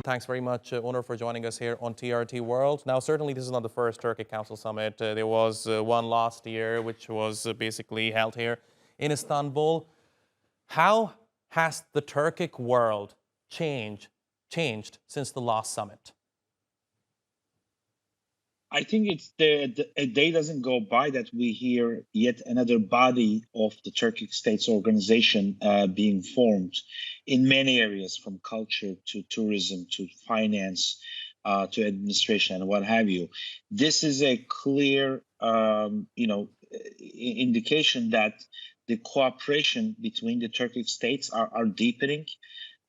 Thanks very much, Onur, for joining us here on TRT World. Now, certainly this is not the first Turkic Council Summit. There was one last year, which was basically held here in Istanbul. How has the Turkic world changed since the last summit? I think it's a day doesn't go by that we hear yet another body of the Turkic States organization being formed in many areas, from culture to tourism to finance to administration and what have you. This is a clear, indication that the cooperation between the Turkic states are deepening.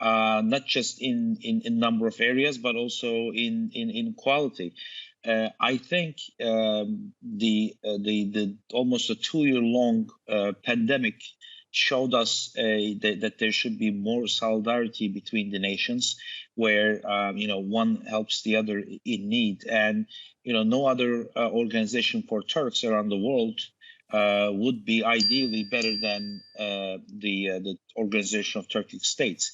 Not just in number of areas, but also in quality. I think the almost a 2-year-long pandemic showed us that there should be more solidarity between the nations, where one helps the other in need, and no other organization for Turks around the world would be ideally better than the Organization of Turkic States.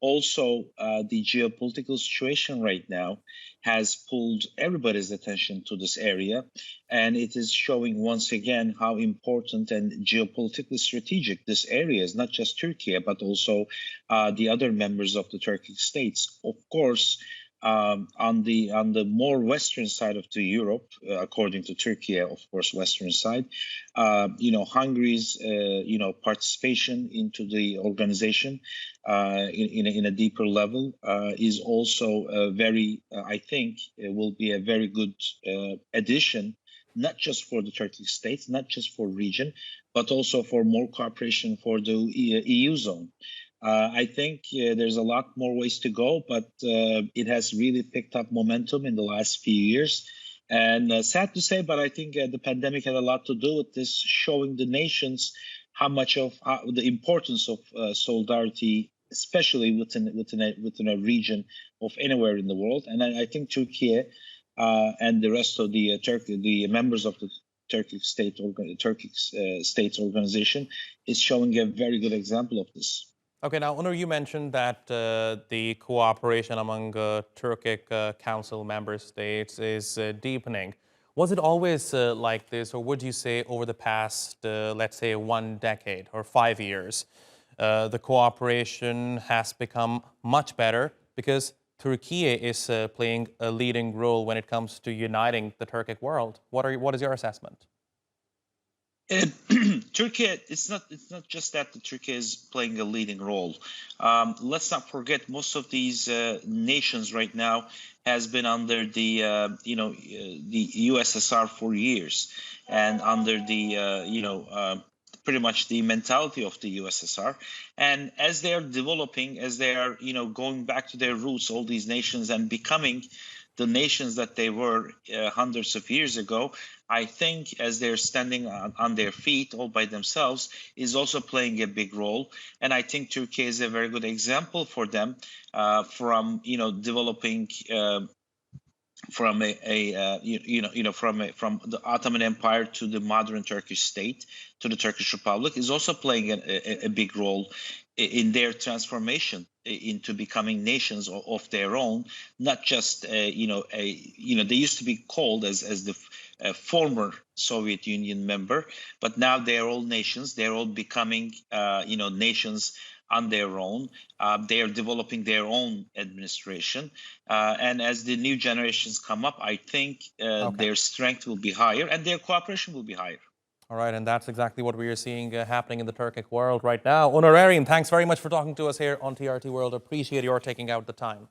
Also, the geopolitical situation right now has pulled everybody's attention to this area, and it is showing once again how important and geopolitically strategic this area is, not just Turkey, but also the other members of the Turkic states. Of course, on the more western side of the Europe, according to Turkey, of course, western side, Hungary's participation into the organization in a deeper level is also very, I think, will be a very good addition, not just for the Turkic states, not just for region, but also for more cooperation for the EU zone. I think there's a lot more ways to go, but it has really picked up momentum in the last few years. And sad to say, but I think the pandemic had a lot to do with this, showing the nations how much of the importance of solidarity, especially within a region of anywhere in the world. And I think Turkey and the rest of the members of the Turkic States organization is showing a very good example of this. Okay, now, Onur, you mentioned that the cooperation among Turkic Council member states is deepening. Was it always like this, or would you say over the past, let's say, 1 decade or 5 years, the cooperation has become much better because Turkey is playing a leading role when it comes to uniting the Turkic world? What is your assessment? Turkey, it's not just that Turkey is playing a leading role. Let's not forget, most of these nations right now has been under the the USSR for years, and under the pretty much the mentality of the USSR. And as they are developing, as they are going back to their roots, all these nations, and becoming the nations that they were hundreds of years ago, I think as they're standing on their feet all by themselves is also playing a big role. And I think Turkey is a very good example for them from developing from from the Ottoman Empire to the modern Turkish state to the Turkish Republic, is also playing a big role in their transformation into becoming nations of their own, not just they used to be called as the former Soviet Union member, but now they're all nations. They're all becoming nations on their own. They are developing their own administration, and as the new generations come up, I think their strength will be higher and their cooperation will be higher. All right, and that's exactly what we are seeing happening in the Turkic world right now. Onur Erim, thanks very much for talking to us here on TRT World. Appreciate your taking out the time.